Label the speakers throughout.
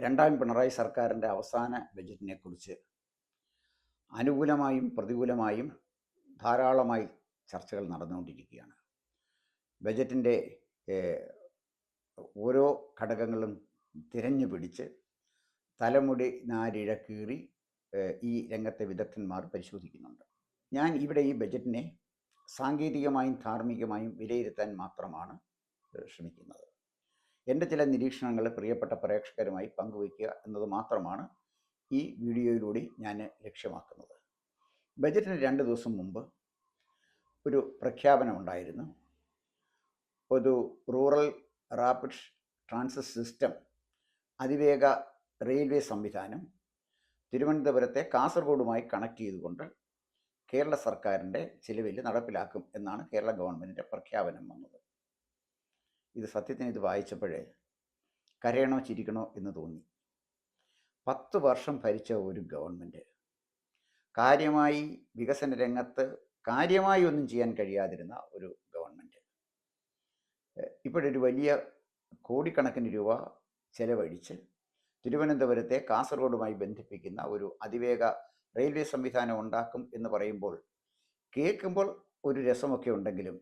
Speaker 1: രണ്ടാം പിണറായി സർക്കാരിൻ്റെ അവസാന ബജറ്റിനെക്കുറിച്ച് അനുകൂലമായും പ്രതികൂലമായും ധാരാളമായി ചർച്ചകൾ നടന്നുകൊണ്ടിരിക്കുകയാണ്. ബജറ്റിൻ്റെ ഓരോ ഘടകങ്ങളും തിരഞ്ഞു പിടിച്ച് തലമുടി നാരിഴ കീറി ഈ രംഗത്തെ വിദഗ്ധന്മാർ പരിശോധിക്കുന്നുണ്ട്. ഞാൻ ഇവിടെ ഈ ബജറ്റിനെ സാങ്കേതികമായും ധാർമ്മികമായും വിലയിരുത്താൻ മാത്രമാണ് ശ്രമിക്കുന്നത്. എൻ്റെ ചില നിരീക്ഷണങ്ങൾ പ്രിയപ്പെട്ട പ്രേക്ഷകരുമായി പങ്കുവയ്ക്കുക എന്നത് മാത്രമാണ് ഈ വീഡിയോയിലൂടെ ഞാൻ ലക്ഷ്യമാക്കുന്നത്. ബജറ്റിന് 2 ദിവസം മുമ്പ് ഒരു പ്രഖ്യാപനമുണ്ടായിരുന്നു. ഒരു റൂറൽ റാപ്പിഡ് ട്രാൻസിറ്റ് സിസ്റ്റം അതിവേഗ റെയിൽവേ സംവിധാനം തിരുവനന്തപുരത്തെ കാസർഗോഡുമായി കണക്ട് ചെയ്തുകൊണ്ട് കേരള സർക്കാരിൻ്റെ ചിലവിൽ നടപ്പിലാക്കും എന്നാണ് കേരള ഗവൺമെൻറ്റിൻ്റെ പ്രഖ്യാപനം വന്നത്. ഇത് സത്യത്തിന് ഇത് വായിച്ചപ്പോഴേ കരയണോ ചിരിക്കണോ എന്ന് തോന്നി. 10 വർഷം ഭരിച്ച ഒരു ഗവൺമെൻറ് കാര്യമായി വികസന രംഗത്ത് കാര്യമായി ഒന്നും ചെയ്യാൻ കഴിയാതിരുന്ന ഒരു ഗവൺമെൻറ് ഇപ്പോഴൊരു വലിയ കോടിക്കണക്കിന് രൂപ ചെലവഴിച്ച് തിരുവനന്തപുരത്തെ കാസർഗോഡുമായി ബന്ധിപ്പിക്കുന്ന ഒരു അതിവേഗ റെയിൽവേ സംവിധാനം ഉണ്ടാക്കും എന്ന് പറയുമ്പോൾ കേൾക്കുമ്പോൾ ഒരു രസമൊക്കെ ഉണ്ടെങ്കിലും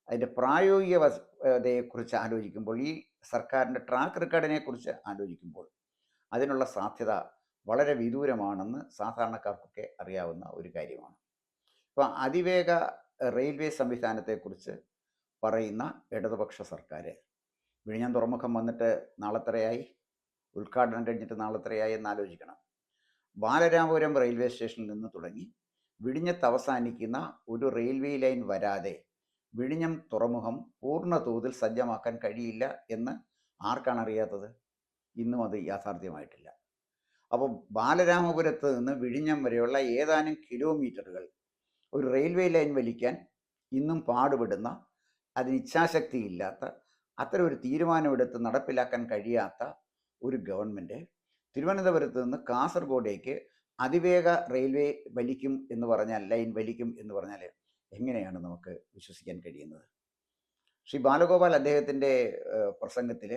Speaker 1: അതിൻ്റെ പ്രായോഗികതയെക്കുറിച്ച് ആലോചിക്കുമ്പോൾ, ഈ സർക്കാരിൻ്റെ ട്രാക്ക് റെക്കോർഡിനെ കുറിച്ച് ആലോചിക്കുമ്പോൾ അതിനുള്ള സാധ്യത വളരെ വിദൂരമാണെന്ന് സാധാരണക്കാർക്കൊക്കെ അറിയാവുന്ന ഒരു കാര്യമാണ്. ഇപ്പോൾ അതിവേഗ റെയിൽവേ സംവിധാനത്തെക്കുറിച്ച് പറയുന്ന ഇടതുപക്ഷ സർക്കാർ വിഴിഞ്ഞം തുറമുഖം വന്നിട്ട് നാളെത്രയായി, ഉദ്ഘാടനം കഴിഞ്ഞിട്ട് നാളെത്രയായി എന്നാലോചിക്കണം. ബാലരാമപുരം റെയിൽവേ സ്റ്റേഷനിൽ നിന്ന് തുടങ്ങി വിഴിഞ്ഞത്ത് അവസാനിക്കുന്ന ഒരു റെയിൽവേ ലൈൻ വരാതെ വിഴിഞ്ഞം തുറമുഖം പൂർണ്ണ തോതിൽ സജ്ജമാക്കാൻ കഴിയില്ല എന്ന് ആർക്കാണ് അറിയാത്തത്? ഇന്നും അത് യാഥാർത്ഥ്യമായിട്ടില്ല. അപ്പോൾ ബാലരാമപുരത്ത് നിന്ന് വിഴിഞ്ഞം വരെയുള്ള ഏതാനും കിലോമീറ്ററുകൾ ഒരു റെയിൽവേ ലൈൻ വലിക്കാൻ ഇന്നും പാടുപെടുന്ന, അതിന് ഇച്ഛാശക്തിയില്ലാത്ത, അത്തരം ഒരു തീരുമാനമെടുത്ത് നടപ്പിലാക്കാൻ കഴിയാത്ത ഒരു ഗവൺമെൻറ് തിരുവനന്തപുരത്ത് നിന്ന് കാസർഗോഡേക്ക് അതിവേഗ റെയിൽവേ വലിക്കും എന്ന് പറഞ്ഞാൽ, ലൈൻ വലിക്കും എന്ന് പറഞ്ഞാൽ എങ്ങനെയാണ് നമുക്ക് വിശ്വസിക്കാൻ കഴിയുന്നത്? ശ്രീ ബാലഗോപാൽ അദ്ദേഹത്തിൻ്റെ പ്രസംഗത്തിൽ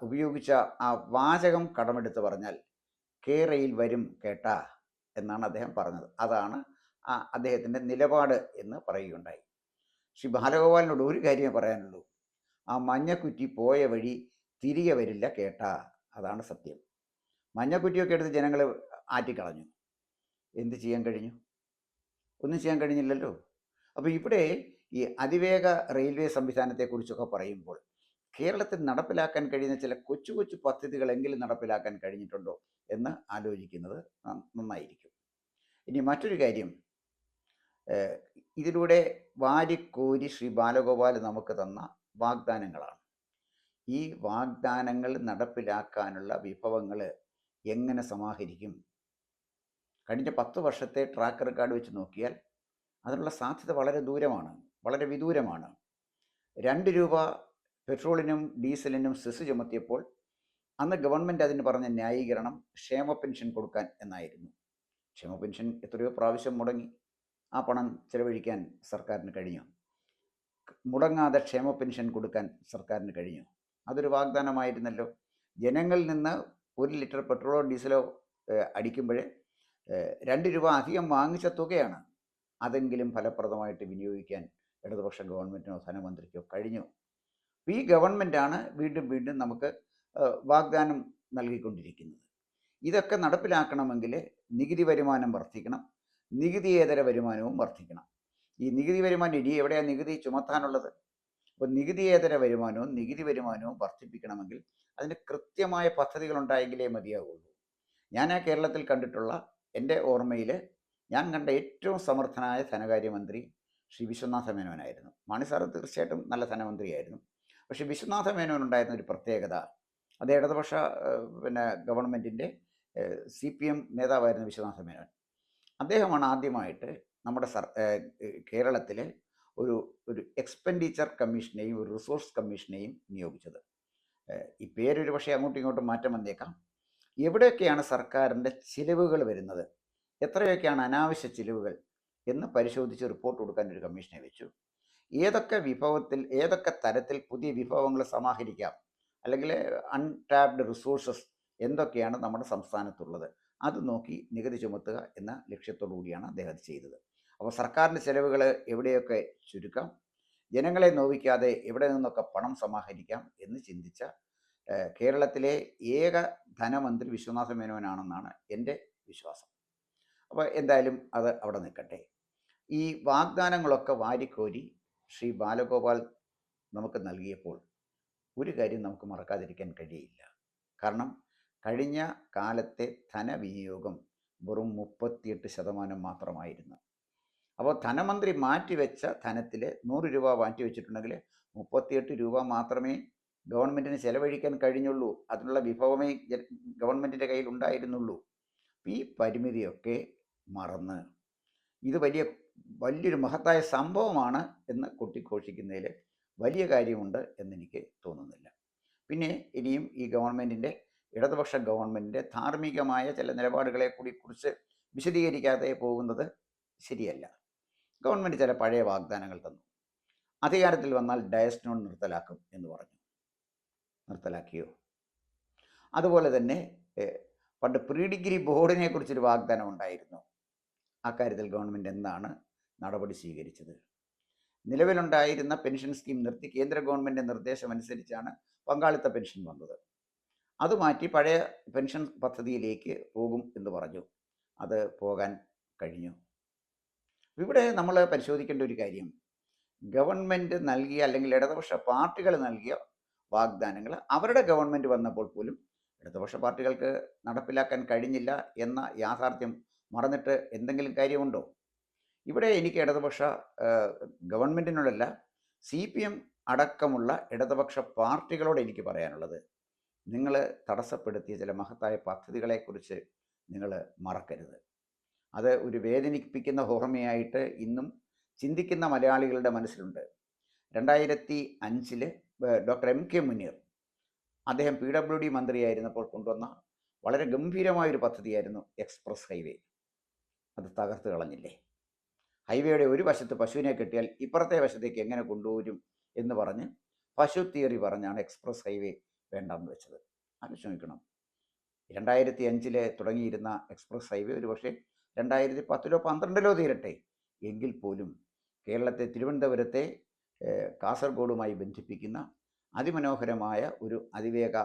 Speaker 1: ഉപയോഗിച്ച ആ വാചകം കടമെടുത്ത് പറഞ്ഞാൽ കെ റെയിൽ വരും കേട്ടാ എന്നാണ് അദ്ദേഹം പറഞ്ഞത്. അതാണ് അദ്ദേഹത്തിൻ്റെ നിലപാട് എന്ന് പറയുകയുണ്ടായി. ശ്രീ ബാലഗോപാലിനോട് ഒരു കാര്യമേ പറയാനുള്ളൂ, ആ മഞ്ഞക്കുറ്റി പോയ വഴി തിരികെ വരില്ല കേട്ടാ. അതാണ് സത്യം. മഞ്ഞക്കുറ്റിയൊക്കെ എടുത്ത് ജനങ്ങൾ ആറ്റിക്കളഞ്ഞു. എന്ത് ചെയ്യാൻ കഴിഞ്ഞു? ഒന്നും ചെയ്യാൻ കഴിഞ്ഞില്ലല്ലോ. അപ്പോൾ ഇവിടെ ഈ അതിവേഗ റെയിൽവേ സംവിധാനത്തെക്കുറിച്ചൊക്കെ പറയുമ്പോൾ കേരളത്തിൽ നടപ്പിലാക്കാൻ കഴിയുന്ന ചില കൊച്ചു കൊച്ചു പദ്ധതികളെങ്കിലും നടപ്പിലാക്കാൻ കഴിഞ്ഞിട്ടുണ്ടോ എന്ന് ആലോചിക്കുന്നത് നന്നായിരിക്കും. ഇനി മറ്റൊരു കാര്യം, ഇതിലൂടെ വാരിക്കോരി ശ്രീ ബാലഗോപാൽ നമുക്ക് തന്ന വാഗ്ദാനങ്ങളാണ്. ഈ വാഗ്ദാനങ്ങൾ നടപ്പിലാക്കാനുള്ള വിഭവങ്ങൾ എങ്ങനെ സമാഹരിക്കും? കഴിഞ്ഞ 10 വർഷത്തെ ട്രാക്ക് റെക്കോർഡ് വെച്ച് നോക്കിയാൽ അതിനുള്ള സാധ്യത വളരെ ദൂരമാണ്, വളരെ വിദൂരമാണ്. 2 രൂപ പെട്രോളിനും ഡീസലിനും സെസ് ചുമത്തിയപ്പോൾ അന്ന് ഗവൺമെൻറ് അതിന് പറഞ്ഞ ന്യായീകരണം ക്ഷേമ പെൻഷൻ കൊടുക്കാൻ എന്നായിരുന്നു. ക്ഷേമ പെൻഷൻ എത്രയോ പ്രാവശ്യം മുടങ്ങി. ആ പണം ചെലവഴിക്കാൻ സർക്കാരിന് കഴിഞ്ഞു? മുടങ്ങാതെ ക്ഷേമ പെൻഷൻ കൊടുക്കാൻ സർക്കാരിന് കഴിഞ്ഞു? അതൊരു വാഗ്ദാനമായിരുന്നല്ലോ. ജനങ്ങളിൽ നിന്ന് 1 ലിറ്റർ പെട്രോളോ ഡീസലോ അടിക്കുമ്പോഴേ 2 രൂപ അധികം വാങ്ങിച്ച തുകയാണ്. അതെങ്കിലും ഫലപ്രദമായിട്ട് വിനിയോഗിക്കാൻ ഇടതുപക്ഷ ഗവൺമെൻറ്റിനോ ധനമന്ത്രിക്കോ കഴിഞ്ഞു? ഈ ഗവൺമെൻറ്റാണ് വീണ്ടും വീണ്ടും നമുക്ക് വാഗ്ദാനം നൽകിക്കൊണ്ടിരിക്കുന്നത്. ഇതൊക്കെ നടപ്പിലാക്കണമെങ്കിൽ നികുതി വരുമാനം വർദ്ധിക്കണം, നികുതിയേതര വരുമാനവും വർദ്ധിക്കണം. ഈ നികുതി വരുമാനം ഇനി എവിടെയാണ് നികുതി ചുമത്താനുള്ളത്? അപ്പോൾ നികുതിയേതര വരുമാനവും നികുതി വരുമാനവും വർദ്ധിപ്പിക്കണമെങ്കിൽ അതിന് കൃത്യമായ പദ്ധതികൾ ഉണ്ടായെങ്കിലേ മതിയാവുള്ളൂ. ഞാൻ കേരളത്തിൽ കണ്ടിട്ടുള്ള, എൻ്റെ ഓർമ്മയിൽ ഞാൻ കണ്ട ഏറ്റവും സമർത്ഥനായ ധനകാര്യമന്ത്രി ശ്രീ വിശ്വനാഥ മേനോനായിരുന്നു. മാണി സാറ് തീർച്ചയായിട്ടും നല്ല ധനമന്ത്രിയായിരുന്നു. പക്ഷേ വിശ്വനാഥ മേനോൻ ഉണ്ടായിരുന്ന ഒരു പ്രത്യേകത, അത് ഇടതുപക്ഷ ഗവൺമെൻറ്റിൻ്റെ CPM നേതാവായിരുന്നു വിശ്വനാഥ മേനോൻ. അദ്ദേഹമാണ് ആദ്യമായിട്ട് നമ്മുടെ കേരളത്തിലെ ഒരു എക്സ്പെൻഡിച്ചർ കമ്മീഷനെയും ഒരു റിസോഴ്സ് കമ്മീഷനെയും നിയോഗിച്ചത്. ഈ പേരൊരു പക്ഷേ അങ്ങോട്ടും ഇങ്ങോട്ടും മാറ്റം വന്നേക്കാം. എവിടെയൊക്കെയാണ് സർക്കാരിൻ്റെ ചിലവുകൾ വരുന്നത്, എത്രയൊക്കെയാണ് അനാവശ്യ ചിലവുകൾ എന്ന് പരിശോധിച്ച് റിപ്പോർട്ട് കൊടുക്കാൻ ഒരു കമ്മീഷനെ വെച്ചു. ഏതൊക്കെ വിഭവത്തിൽ, ഏതൊക്കെ തരത്തിൽ പുതിയ വിഭവങ്ങൾ സമാഹരിക്കാം, അല്ലെങ്കിൽ അൺടാപ്ഡ് റിസോഴ്സസ് എന്തൊക്കെയാണ് നമ്മുടെ സംസ്ഥാനത്തുള്ളത് അത് നോക്കി നികുതി ചുമത്തുക എന്ന ലക്ഷ്യത്തോടു കൂടിയാണ് അദ്ദേഹം അത് ചെയ്തത്. അപ്പോൾ സർക്കാരിൻ്റെ ചെലവുകൾ എവിടെയൊക്കെ ചുരുക്കാം, ജനങ്ങളെ നോവിക്കാതെ എവിടെ നിന്നൊക്കെ പണം സമാഹരിക്കാം എന്ന് ചിന്തിച്ച കേരളത്തിലെ ഏക ധനമന്ത്രി വിശ്വനാഥ മേനോനാണെന്നാണ് എൻ്റെ വിശ്വാസം. അപ്പോൾ എന്തായാലും അത് അവിടെ നിൽക്കട്ടെ. ഈ വാഗ്ദാനങ്ങളൊക്കെ വാരിക്കോരി ശ്രീ ബാലഗോപാൽ നമുക്ക് നൽകിയപ്പോൾ ഒരു കാര്യം നമുക്ക് മറക്കാതിരിക്കാൻ കഴിയില്ല. കാരണം കഴിഞ്ഞ കാലത്തെ ധനവിനിയോഗം വെറും 38% മാത്രമായിരുന്നു. അപ്പോൾ ധനമന്ത്രി മാറ്റിവെച്ച ധനത്തിൽ 100 രൂപ മാറ്റിവെച്ചിട്ടുണ്ടെങ്കിൽ 38 രൂപ മാത്രമേ ഗവൺമെൻറ്റിന് ചെലവഴിക്കാൻ കഴിഞ്ഞുള്ളൂ. അതിനുള്ള വിഭവമേ ഗവൺമെൻറ്റിൻ്റെ കയ്യിൽ ഉണ്ടായിരുന്നുള്ളൂ. ഈ പരിമിതിയൊക്കെ മറന്ന് ഇത് വലിയൊരു മഹത്തായ സംഭവമാണ് എന്ന് കൊട്ടിഘോഷിക്കുന്നതിൽ വലിയ കാര്യമുണ്ട് എന്നെനിക്ക് തോന്നുന്നില്ല. പിന്നെ ഇനിയും ഈ ഗവൺമെൻറ്റിൻ്റെ ഇടതുപക്ഷ ഗവൺമെൻറ്റിൻ്റെ ധാർമ്മികമായ ചില നിലപാടുകളെ കുറിച്ച് വിശദീകരിക്കാതെ പോകുന്നത് ശരിയല്ല. ഗവൺമെൻറ് ചില പഴയ വാഗ്ദാനങ്ങൾ തന്നു. അധികാരത്തിൽ വന്നാൽ ഡയസ്നോൺ നിർത്തലാക്കും എന്ന് പറഞ്ഞു. നിർത്തലാക്കിയോ? അതുപോലെ തന്നെ പണ്ട് പ്രീ ഡിഗ്രി ബോർഡിനെ കുറിച്ചൊരു വാഗ്ദാനം ഉണ്ടായിരുന്നു. അക്കാര്യത്തിൽ ഗവൺമെൻറ് എന്താണ് നടപടി സ്വീകരിച്ചത്? നിലവിലുണ്ടായിരുന്ന പെൻഷൻ സ്കീം നിർത്തി കേന്ദ്ര ഗവൺമെൻറ് നിർദ്ദേശമനുസരിച്ചാണ് പങ്കാളിത്ത പെൻഷൻ വന്നത്. അത് മാറ്റി പഴയ പെൻഷൻ പദ്ധതിയിലേക്ക് പോകും എന്ന് പറഞ്ഞു. അത് പോകാൻ കഴിഞ്ഞു. ഇവിടെ നമ്മൾ പരിശോധിക്കേണ്ട ഒരു കാര്യം, ഗവൺമെൻറ് നൽകിയ അല്ലെങ്കിൽ ഇടതുപക്ഷ പാർട്ടികൾ നൽകിയ വാഗ്ദാനങ്ങൾ അവരുടെ ഗവൺമെൻറ് വന്നപ്പോൾ പോലും ഇടതുപക്ഷ പാർട്ടികൾക്ക് നടപ്പിലാക്കാൻ കഴിഞ്ഞില്ല എന്ന യാഥാർത്ഥ്യം മറന്നിട്ട് എന്തെങ്കിലും കാര്യമുണ്ടോ? ഇവിടെ എനിക്ക് ഇടതുപക്ഷ ഗവൺമെൻറ്റിനോടല്ല, CPM അടക്കമുള്ള ഇടതുപക്ഷ പാർട്ടികളോട് എനിക്ക് പറയാനുള്ളത്, നിങ്ങൾ തടസ്സപ്പെടുത്തിയ ചില മഹത്തായ പദ്ധതികളെക്കുറിച്ച് നിങ്ങൾ മറക്കരുത്. അത് ഒരു വേദനിപ്പിക്കുന്ന ഓർമ്മയായിട്ട് ഇന്നും ചിന്തിക്കുന്ന മലയാളികളുടെ മനസ്സിലുണ്ട്. 2005 ഡോക്ടർ MK മുനീർ അദ്ദേഹം PWD മന്ത്രിയായിരുന്നപ്പോൾ കൊണ്ടുവന്ന വളരെ ഗംഭീരമായൊരു പദ്ധതിയായിരുന്നു എക്സ്പ്രസ് ഹൈവേ. അത് തകർത്ത് കളഞ്ഞില്ലേ? ഹൈവേയുടെ ഒരു വശത്ത് പശുവിനെ കെട്ടിയാൽ ഇപ്പുറത്തെ വശത്തേക്ക് എങ്ങനെ കൊണ്ടുവരും എന്ന് പറഞ്ഞ് പശു തിയറി പറഞ്ഞാണ് എക്സ്പ്രസ് ഹൈവേ വേണ്ടെന്ന് വെച്ചത്. ആലോചിക്കണം. 2005 തുടങ്ങിയിരുന്ന എക്സ്പ്രസ് ഹൈവേ ഒരു പക്ഷേ 2010 12 തീരട്ടെ. എങ്കിൽ പോലും കേരളത്തെ തിരുവനന്തപുരത്തെ കാസർഗോഡുമായി ബന്ധിപ്പിക്കുന്ന അതിമനോഹരമായ ഒരു അതിവേഗ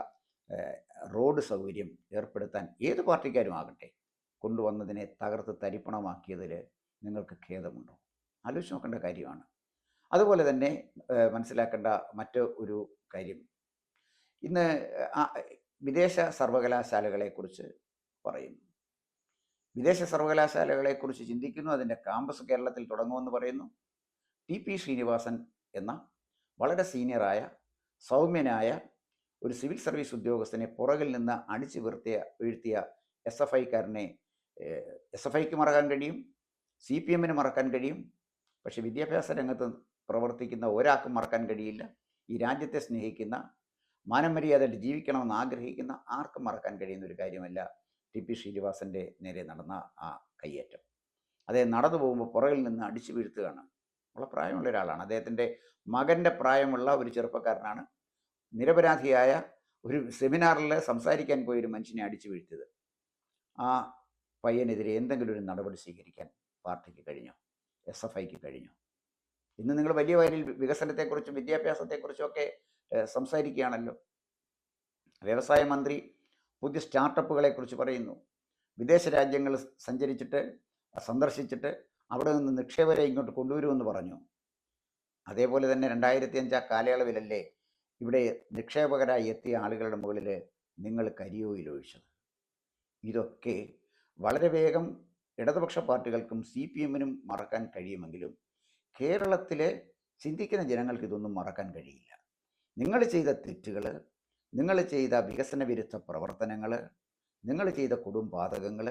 Speaker 1: റോഡ് സൗകര്യം ഏർപ്പെടുത്താൻ ഏത് പാർട്ടിക്കാരും ആകട്ടെ കൊണ്ടുവന്നതിനെ തകർത്ത് തരിപ്പണമാക്കിയതിൽ നിങ്ങൾക്ക് ഖേദമുണ്ടോ? ആലോചിച്ച് നോക്കേണ്ട കാര്യമാണ്. അതുപോലെ തന്നെ മനസ്സിലാക്കേണ്ട മറ്റു ഒരു കാര്യം, ഇന്ന് വിദേശ സർവകലാശാലകളെക്കുറിച്ച് പറയുന്നു. വിദേശ സർവകലാശാലകളെക്കുറിച്ച് ചിന്തിക്കുന്നു. അതിൻ്റെ ക്യാമ്പസ് കേരളത്തിൽ തുടങ്ങുമെന്ന് പറയുന്നു. TP ശ്രീനിവാസൻ എന്ന വളരെ സീനിയറായ സൗമ്യനായ ഒരു സിവിൽ സർവീസ് ഉദ്യോഗസ്ഥനെ പുറകിൽ നിന്ന് അടിച്ചു വീഴ്ത്തിയ SFIക്കാരനെ SFIക്ക് മറക്കാൻ കഴിയും, CPMന് മറക്കാൻ കഴിയും. പക്ഷെ വിദ്യാഭ്യാസ രംഗത്ത് പ്രവർത്തിക്കുന്ന ഒരാൾക്കും മറക്കാൻ കഴിയില്ല. ഈ രാജ്യത്തെ സ്നേഹിക്കുന്ന, മാനം മര്യാദയിൽ ജീവിക്കണമെന്ന് ആഗ്രഹിക്കുന്ന ആർക്കും മറക്കാൻ കഴിയുന്ന ഒരു കാര്യമല്ല TP ശ്രീനിവാസൻ്റെ നേരെ നടന്ന ആ കയ്യേറ്റം. അദ്ദേഹം നടന്നു പോകുമ്പോൾ പുറകിൽ നിന്ന് അടിച്ചു വീഴ്ത്തുകയാണ്. വളരെ പ്രായമുള്ള ഒരാളാണ്. അദ്ദേഹത്തിൻ്റെ മകൻ്റെ പ്രായമുള്ള ഒരു ചെറുപ്പക്കാരനാണ് നിരപരാധിയായ ഒരു സെമിനാറിൽ സംസാരിക്കാൻ പോയൊരു മനുഷ്യനെ അടിച്ചു വീഴ്ത്തിയത്. ആ പയ്യനെതിരെ എന്തെങ്കിലും ഒരു നടപടി സ്വീകരിക്കാൻ പാർട്ടിക്ക് കഴിഞ്ഞോ? SFIക്ക് കഴിഞ്ഞോ? ഇന്ന് നിങ്ങൾ വലിയ വയലിൽ വികസനത്തെക്കുറിച്ചും വിദ്യാഭ്യാസത്തെക്കുറിച്ചും ഒക്കെ സംസാരിക്കുകയാണല്ലോ. വ്യവസായ മന്ത്രി പുതിയ സ്റ്റാർട്ടപ്പുകളെക്കുറിച്ച് പറയുന്നു. വിദേശ രാജ്യങ്ങൾ സന്ദർശിച്ചിട്ട് അവിടെ നിന്ന് നിക്ഷേപരെ ഇങ്ങോട്ട് കൊണ്ടുവരുമെന്ന് പറഞ്ഞു. അതേപോലെ തന്നെ 2005 കാലയളവിലല്ലേ ഇവിടെ നിക്ഷേപകരായി എത്തിയ ആളുകളുടെ മുകളിൽ നിങ്ങൾ കരിയോയിൽ ഒഴിച്ചത്? ഇതൊക്കെ വളരെ വേഗം ഇടതുപക്ഷ പാർട്ടികൾക്കും CPMനും മറക്കാൻ കഴിയുമെങ്കിലും കേരളത്തിലെ ചിന്തിക്കുന്ന ജനങ്ങൾക്ക് ഇതൊന്നും മറക്കാൻ കഴിയില്ല. നിങ്ങൾ ചെയ്ത തെറ്റുകൾ, നിങ്ങൾ ചെയ്ത വികസന വിരുദ്ധ പ്രവർത്തനങ്ങൾ, നിങ്ങൾ ചെയ്ത കൊടുംപാതകങ്ങൾ,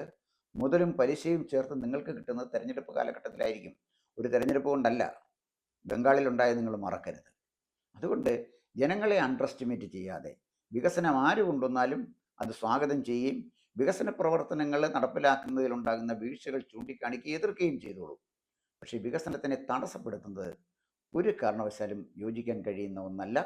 Speaker 1: മുതലും പലിശയും ചേർത്ത് നിങ്ങൾക്ക് കിട്ടുന്നത് തെരഞ്ഞെടുപ്പ് കാലഘട്ടത്തിലായിരിക്കും. ഒരു തെരഞ്ഞെടുപ്പ് കൊണ്ടല്ല. ബംഗാളിലുണ്ടായത് നിങ്ങൾ മറക്കരുത്. അതുകൊണ്ട് ജനങ്ങളെ അണ്ടർ എസ്റ്റിമേറ്റ് ചെയ്യാതെ വികസനം ആര് കൊണ്ടുവന്നാലും അത് സ്വാഗതം ചെയ്യുകയും വികസന പ്രവർത്തനങ്ങൾ നടപ്പിലാക്കുന്നതിലുണ്ടാകുന്ന വീഴ്ചകൾ ചൂണ്ടിക്കാണിക്കുകയും എതിർക്കുകയും ചെയ്തോളൂ. പക്ഷേ വികസനത്തിനെ തടസ്സപ്പെടുത്തുന്നത് ഒരു കാരണവശാലും യോജിക്കാൻ കഴിയുന്ന ഒന്നല്ല.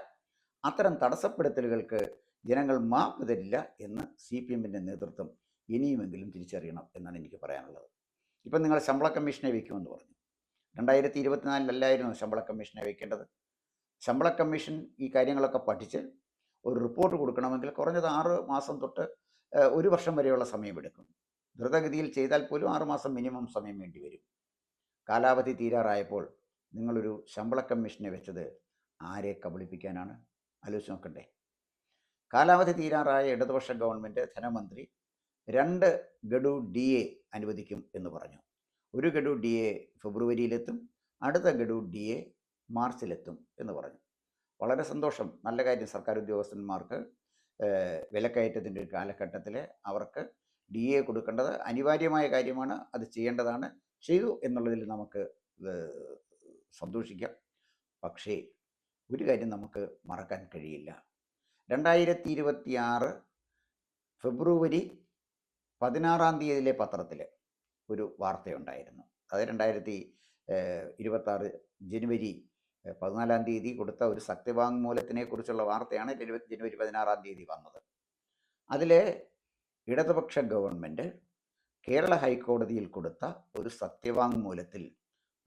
Speaker 1: അത്തരം തടസ്സപ്പെടുത്തലുകൾക്ക് ജനങ്ങൾ മാപ്പ് തരില്ല എന്ന് CPM-ൻ്റെ നേതൃത്വം ഇനിയുമെങ്കിലും തിരിച്ചറിയണം എന്നാണ് എനിക്ക് പറയാനുള്ളത്. ഇപ്പം നിങ്ങൾ ശമ്പള കമ്മീഷനെ വയ്ക്കുമെന്ന് പറഞ്ഞു. 2024 ശമ്പള കമ്മീഷനെ വയ്ക്കേണ്ടത്. ശമ്പള കമ്മീഷൻ ഈ കാര്യങ്ങളൊക്കെ പഠിച്ച് ഒരു റിപ്പോർട്ട് കൊടുക്കണമെങ്കിൽ കുറഞ്ഞത് 6 മാസം തൊട്ട് 1 വർഷം വരെയുള്ള സമയമെടുക്കും. ദ്രുതഗതിയിൽ ചെയ്താൽ പോലും 6 മാസം മിനിമം സമയം വേണ്ടി വരും. കാലാവധി തീരാറായപ്പോൾ നിങ്ങളൊരു ശമ്പള കമ്മീഷനെ വെച്ചത് ആരെ കബളിപ്പിക്കാനാണ്? ആലോചിച്ച് നോക്കണ്ടേ. കാലാവധി തീരാറായ ഇടതുപക്ഷ ഗവൺമെൻറ് ധനമന്ത്രി 2 ഗഡു DA അനുവദിക്കും എന്ന് പറഞ്ഞു. ഒരു ഗഡു DA ഫെബ്രുവരിയിലെത്തും, അടുത്ത ഗഡു DA മാർച്ചിലെത്തും എന്ന് പറഞ്ഞു. വളരെ സന്തോഷം, നല്ല കാര്യം. സർക്കാർ ഉദ്യോഗസ്ഥന്മാർക്ക് വിലക്കയറ്റത്തിൻ്റെ ഒരു കാലഘട്ടത്തിൽ അവർക്ക് DA കൊടുക്കേണ്ടത് അനിവാര്യമായ കാര്യമാണ്, അത് ചെയ്യേണ്ടതാണ്. ചെയ്തു എന്നുള്ളതിൽ നമുക്ക് സന്തോഷിക്കാം. പക്ഷേ ഒരു കാര്യം നമുക്ക് മറക്കാൻ കഴിയില്ല. 2026 ഫെബ്രുവരി 16 പത്രത്തിൽ ഒരു വാർത്തയുണ്ടായിരുന്നു. അത് 2026 ജനുവരി 14 കൊടുത്ത ഒരു സത്യവാങ്മൂലത്തിനെ കുറിച്ചുള്ള വാർത്തയാണ് ജനുവരി 16 വന്നത്. അതിൽ ഇടതുപക്ഷ ഗവൺമെൻറ് കേരള ഹൈക്കോടതിയിൽ കൊടുത്ത ഒരു സത്യവാങ്മൂലത്തിൽ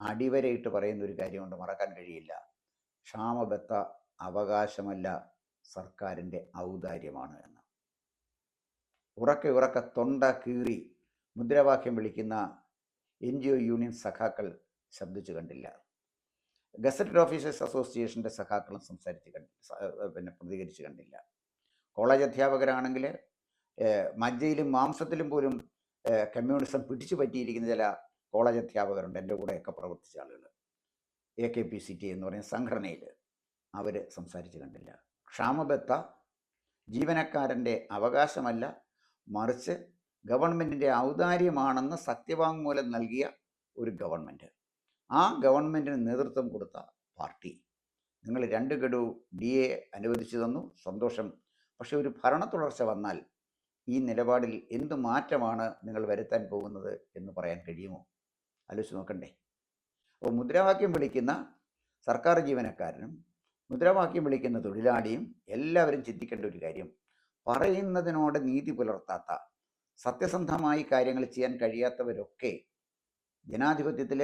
Speaker 1: അടിവരയിട്ട് പറയുന്ന ഒരു കാര്യമുണ്ട്, മറക്കാൻ കഴിയില്ല. ക്ഷാമബത്ത അവകാശമല്ല, സർക്കാരിൻ്റെ ഔദാര്യമാണ് എന്ന്. ഉറക്കെ തൊണ്ട കീറി മുദ്രാവാക്യം വിളിക്കുന്ന NGO യൂണിയൻ സഖാക്കൾ ശബ്ദിച്ചു കണ്ടില്ല. ഗസറ്റഡ് ഓഫീസേഴ്സ് അസോസിയേഷൻ്റെ സഖാക്കളും പ്രതികരിച്ച് കണ്ടില്ല. കോളേജ് അധ്യാപകരാണെങ്കിൽ മജ്ജയിലും മാംസത്തിലും പോലും കമ്മ്യൂണിസം പിടിച്ചു പറ്റിയിരിക്കുന്ന ചില കോളേജ് അധ്യാപകരുണ്ട്, എൻ്റെ കൂടെയൊക്കെ പ്രവർത്തിച്ച ആളുകൾ. AKPCT എന്ന് പറയുന്ന സംഘടനയിൽ അവർ സംസാരിച്ച് കണ്ടില്ല. ക്ഷാമബത്ത ജീവനക്കാരൻ്റെ അവകാശമല്ല, മറിച്ച് ഗവൺമെൻറ്റിൻ്റെ ഔദാര്യമാണെന്ന് സത്യവാങ്മൂലം നൽകിയ ഒരു ഗവൺമെൻറ്, ആ ഗവൺമെൻറ്റിന് നേതൃത്വം കൊടുത്ത പാർട്ടി നിങ്ങൾ 2 ഗഡു DA അനുവദിച്ചു തന്നു, സന്തോഷം. പക്ഷേ ഒരു ഭരണ തുടർച്ച വന്നാൽ ഈ നിലപാടിൽ എന്ത് മാറ്റമാണ് നിങ്ങൾ വരുത്താൻ പോകുന്നത് എന്ന് പറയാൻ കഴിയുമോ? ആലോചിച്ച് നോക്കണ്ടേ. അപ്പോൾ മുദ്രാവാക്യം വിളിക്കുന്ന സർക്കാർ ജീവനക്കാരനും മുദ്രാവാക്യം വിളിക്കുന്ന തൊഴിലാളിയും എല്ലാവരും ചിന്തിക്കേണ്ട ഒരു കാര്യം, പറയുന്നതിനോട് നീതി പുലർത്താത്ത, സത്യസന്ധമായി കാര്യങ്ങൾ ചെയ്യാൻ കഴിയാത്തവരൊക്കെ ജനാധിപത്യത്തിൽ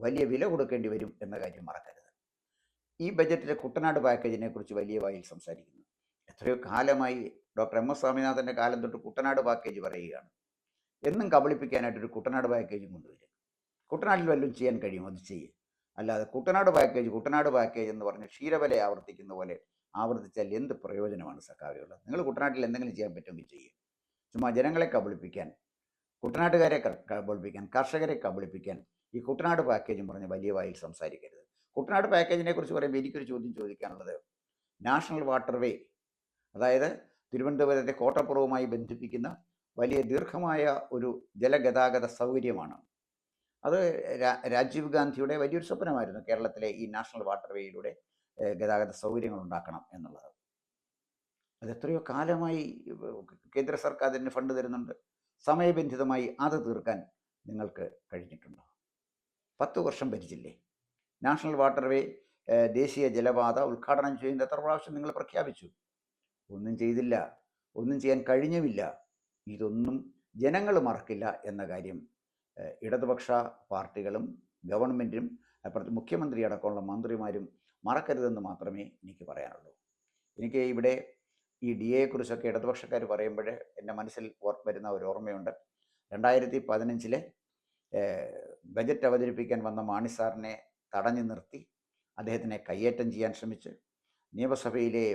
Speaker 1: വലിയ വില കൊടുക്കേണ്ടി വരും എന്ന കാര്യം മറക്കരുത്. ഈ ബജറ്റിലെ കുട്ടനാട് പാക്കേജിനെ കുറിച്ച് വലിയ വായിൽ സംസാരിക്കുന്നു. എത്രയോ കാലമായി ഡോക്ടർ MS സ്വാമിനാഥൻ്റെ കാലം തൊട്ട് കുട്ടനാട് പാക്കേജ് പറയുകയാണ്. എന്നും കബളിപ്പിക്കാനായിട്ടൊരു കുട്ടനാട് പാക്കേജും കൊണ്ടുവരും. കുട്ടനാട്ടിൽ വല്ലതും ചെയ്യാൻ കഴിയും, അത് ചെയ്യും. അല്ലാതെ കുട്ടനാട് പാക്കേജ് എന്ന് പറഞ്ഞ് ക്ഷീരവില ആവർത്തിക്കുന്ന പോലെ ആവർത്തിച്ചാൽ എന്ത് പ്രയോജനമാണ് സഖാവിയുള്ളത്? നിങ്ങൾ കുട്ടനാട്ടിൽ എന്തെങ്കിലും ചെയ്യാൻ പറ്റുമെങ്കിൽ ചെയ്യും. ചുമ്മാ ജനങ്ങളെ കബളിപ്പിക്കാൻ, കുട്ടനാട്ടുകാരെ കബളിപ്പിക്കാൻ, കർഷകരെ കബളിപ്പിക്കാൻ ഈ കുട്ടനാട് പാക്കേജും പറഞ്ഞ് വലിയ വായിൽ സംസാരിക്കരുത്. കുട്ടനാട് പാക്കേജിനെ കുറിച്ച് പറയുമ്പോൾ എനിക്കൊരു ചോദ്യം ചോദിക്കാനുള്ളത്, നാഷണൽ വാട്ടർവേ, അതായത് തിരുവനന്തപുരത്തെ കോട്ടപ്പുറവുമായി ബന്ധിപ്പിക്കുന്ന വലിയ ദീർഘമായ ഒരു ജലഗതാഗത സൗകര്യമാണ്. അത് രാജീവ് ഗാന്ധിയുടെ വലിയൊരു സ്വപ്നമായിരുന്നു, കേരളത്തിലെ ഈ നാഷണൽ വാട്ടർവേയിലൂടെ ഗതാഗത സൗകര്യങ്ങൾ ഉണ്ടാക്കണം എന്നുള്ളത്. അതെത്രയോ കാലമായി കേന്ദ്ര സർക്കാർ അതിന് ഫണ്ട് തരുന്നുണ്ട്. സമയബന്ധിതമായി അത് തീർക്കാൻ നിങ്ങൾക്ക് കഴിഞ്ഞിട്ടുണ്ടോ? 10 വർഷം ഭരിച്ചില്ലേ? നാഷണൽ വാട്ടർവേ ദേശീയ ജലപാത ഉദ്ഘാടനം ചെയ്യുന്ന എത്ര പ്രാവശ്യം നിങ്ങൾ പ്രഖ്യാപിച്ചു? ഒന്നും ചെയ്തില്ല, ഒന്നും ചെയ്യാൻ കഴിഞ്ഞുമില്ല. ഇതൊന്നും ജനങ്ങൾ മറക്കില്ല എന്ന കാര്യം ഇടതുപക്ഷ പാർട്ടികളും ഗവൺമെൻറ്റും മുഖ്യമന്ത്രി അടക്കമുള്ള മന്ത്രിമാരും മറക്കരുതെന്ന് മാത്രമേ എനിക്ക് പറയാനുള്ളൂ. എനിക്ക് ഇവിടെ ഈ DAയെക്കുറിച്ചൊക്കെ ഇടതുപക്ഷക്കാർ പറയുമ്പോൾ എൻ്റെ മനസ്സിൽ വരുന്ന ഒരു ഓർമ്മയുണ്ട്. 2015 ബജറ്റ് അവതരിപ്പിക്കാൻ വന്ന മാണി സാറിനെ തടഞ്ഞു നിർത്തി അദ്ദേഹത്തിനെ കയ്യേറ്റം ചെയ്യാൻ ശ്രമിച്ച് നിയമസഭയിലെ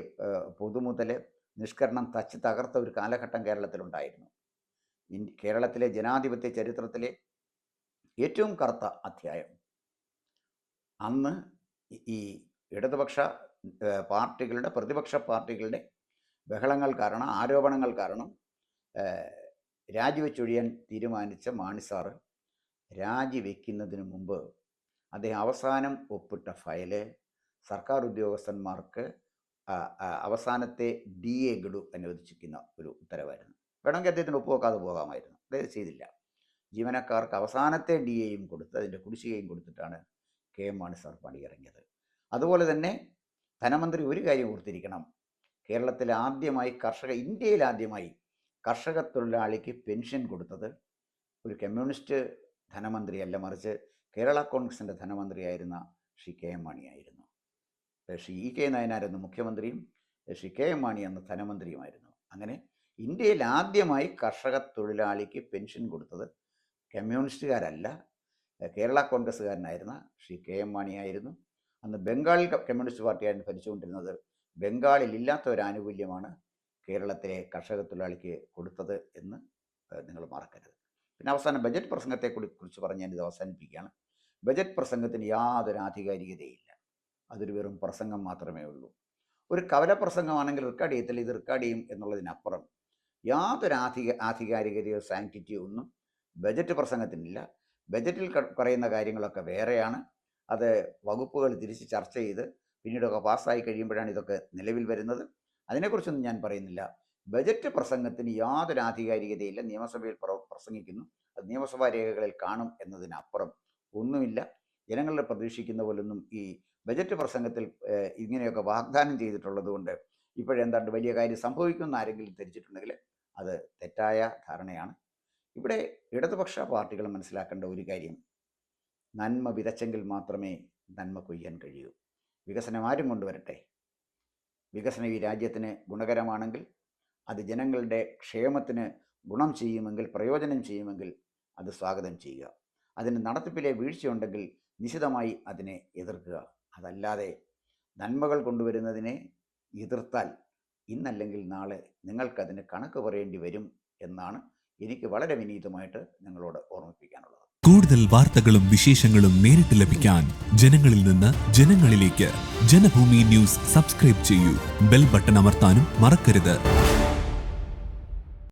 Speaker 1: പൊതുമുതൽ നിഷ്കരണം തച്ച് തകർത്ത ഒരു കാലഘട്ടം കേരളത്തിലുണ്ടായിരുന്നു. കേരളത്തിലെ ജനാധിപത്യ ചരിത്രത്തിലെ ഏറ്റവും കറുത്ത അധ്യായം. അന്ന് ഈ ഇടതുപക്ഷ പാർട്ടികളുടെ, പ്രതിപക്ഷ പാർട്ടികളുടെ ബഹളങ്ങൾ കാരണം, ആരോപണങ്ങൾ കാരണം രാജിവെച്ചൊഴിയാൻ തീരുമാനിച്ച മാണി സാറ് രാജിവെക്കുന്നതിന് മുമ്പ് അദ്ദേഹം അവസാനം ഒപ്പിട്ട ഫയല് സർക്കാർ ഉദ്യോഗസ്ഥന്മാർക്ക് അവസാനത്തെ DA ഗഡു അനുവദിച്ചിരിക്കുന്ന ഒരു ഉത്തരവായിരുന്നു. വേണമെങ്കിൽ അദ്ദേഹത്തിന് ഒപ്പുവെക്കാതെ പോകാമായിരുന്നു, അദ്ദേഹം ചെയ്തില്ല. ജീവനക്കാർക്ക് അവസാനത്തെ DAയും കൊടുത്ത് അതിൻ്റെ കുടിശ്ശികയും കൊടുത്തിട്ടാണ് KM മാണി സാർ പണിയിറങ്ങിയത്. അതുപോലെ തന്നെ ധനമന്ത്രി ഒരു കാര്യം ഓർത്തിരിക്കണം, കേരളത്തിൽ ആദ്യമായി ഇന്ത്യയിൽ ആദ്യമായി കർഷക തൊഴിലാളിക്ക് പെൻഷൻ കൊടുത്തത് ഒരു കമ്മ്യൂണിസ്റ്റ് ധനമന്ത്രിയല്ല, മറിച്ച് കേരള കോൺഗ്രസിൻ്റെ ധനമന്ത്രിയായിരുന്ന ശ്രീ കെ എം മാണിയായിരുന്നു. ശ്രീ ഇ കെ നായനാരെന്ന് മുഖ്യമന്ത്രിയും ശ്രീ കെ എം മാണി എന്ന ധനമന്ത്രിയുമായിരുന്നു. അങ്ങനെ ഇന്ത്യയിൽ ആദ്യമായി കർഷക തൊഴിലാളിക്ക് പെൻഷൻ കൊടുത്തത് കമ്മ്യൂണിസ്റ്റുകാരല്ല, കേരള കോൺഗ്രസ്സുകാരനായിരുന്ന ശ്രീ കെ എം മാണിയായിരുന്നു. അന്ന് ബംഗാളിൽ കമ്മ്യൂണിസ്റ്റ് പാർട്ടിയായിരുന്നു ഭരിച്ചുകൊണ്ടിരുന്നത്. ബംഗാളിൽ ഇല്ലാത്ത ഒരു ആനുകൂല്യമാണ് കേരളത്തിലെ കർഷക തൊഴിലാളിക്ക് കൊടുത്തത് എന്ന് നിങ്ങൾ മറക്കരുത്. പിന്നെ അവസാനം ബജറ്റ് പ്രസംഗത്തെക്കുറിച്ച് പറഞ്ഞ് ഞാനിത് അവസാനിപ്പിക്കുകയാണ്. ബജറ്റ് പ്രസംഗത്തിന് യാതൊരു ആധികാരികതയില്ല. അതൊരു വെറും പ്രസംഗം മാത്രമേ ഉള്ളൂ. ഒരു കവല പ്രസംഗമാണെങ്കിൽ റെക്കോർഡ് ചെയ്യത്തില്ല, ഇത് റെക്കോർഡ് ചെയ്യും എന്നുള്ളതിനപ്പുറം യാതൊരു ആധികാരികതയോ സാങ്ക്ടിറ്റിയോ ഒന്നും ബജറ്റ് പ്രസംഗത്തിനില്ല. ബജറ്റിൽ പറയുന്ന കാര്യങ്ങളൊക്കെ വേറെയാണ്. അത് വകുപ്പുകൾ തിരിച്ച് ചർച്ച ചെയ്ത് പിന്നീടൊക്കെ പാസ്സായി കഴിയുമ്പോഴാണ് ഇതൊക്കെ നിലവിൽ വരുന്നത്. അതിനെക്കുറിച്ചൊന്നും ഞാൻ പറയുന്നില്ല. ബജറ്റ് പ്രസംഗത്തിന് യാതൊരു ആധികാരികതയില്ല. നിയമസഭയിൽ പ്രസംഗിക്കുന്നു, അത് നിയമസഭാ രേഖകളിൽ കാണും എന്നതിനപ്പുറം ഒന്നുമില്ല. ജനങ്ങളുടെ പ്രതീക്ഷിക്കുന്ന പോലൊന്നും ഈ ബജറ്റ് പ്രസംഗത്തിൽ ഇങ്ങനെയൊക്കെ വാഗ്ദാനം ചെയ്തിട്ടുള്ളത് കൊണ്ട് ഇപ്പോഴെന്താണ്ട് വലിയ കാര്യം സംഭവിക്കുമെന്ന് ആരെങ്കിലും ധരിച്ചിട്ടുണ്ടെങ്കിൽ അത് തെറ്റായ ധാരണയാണ്. ഇവിടെ ഇടതുപക്ഷ പാർട്ടികൾ മനസ്സിലാക്കേണ്ട ഒരു കാര്യം, നന്മ വിതച്ചെങ്കിൽ മാത്രമേ നന്മ കൊയ്യാൻ കഴിയൂ. വികസനം ആരും കൊണ്ടുവരട്ടെ, വികസനം ഈ രാജ്യത്തിന് ഗുണകരമാണെങ്കിൽ, അത് ജനങ്ങളുടെ ക്ഷേമത്തിന് ഗുണം ചെയ്യുമെങ്കിൽ, പ്രയോജനം ചെയ്യുമെങ്കിൽ അത് സ്വാഗതം ചെയ്യുക. അതിന് നടത്തിപ്പിലെ വീഴ്ചയുണ്ടെങ്കിൽ നിശിതമായി അതിനെ എതിർക്കുക. അതല്ലാതെ നന്മകൾ കൊണ്ടുവരുന്നതിനെ എതിർത്താൽ ഇന്നല്ലെങ്കിൽ നാളെ നിങ്ങൾക്കതിന് കണക്ക് പറയേണ്ടി വരും എന്നാണ് എനിക്ക് വളരെ വിനീതമായിട്ട് നിങ്ങളോട് ഓർമ്മിപ്പിക്കാനുള്ളത്.
Speaker 2: കൂടുതൽ വാർത്തകളും വിശേഷങ്ങളും നേരിട്ട് ലഭിക്കാൻ ജനങ്ങളിൽ നിന്ന് ജനങ്ങളിലേക്ക് ജനഭൂമി ന്യൂസ് സബ്സ്ക്രൈബ് ചെയ്യൂ. ബെൽ ബട്ടൺ അമർത്താനും മറക്കരുത്.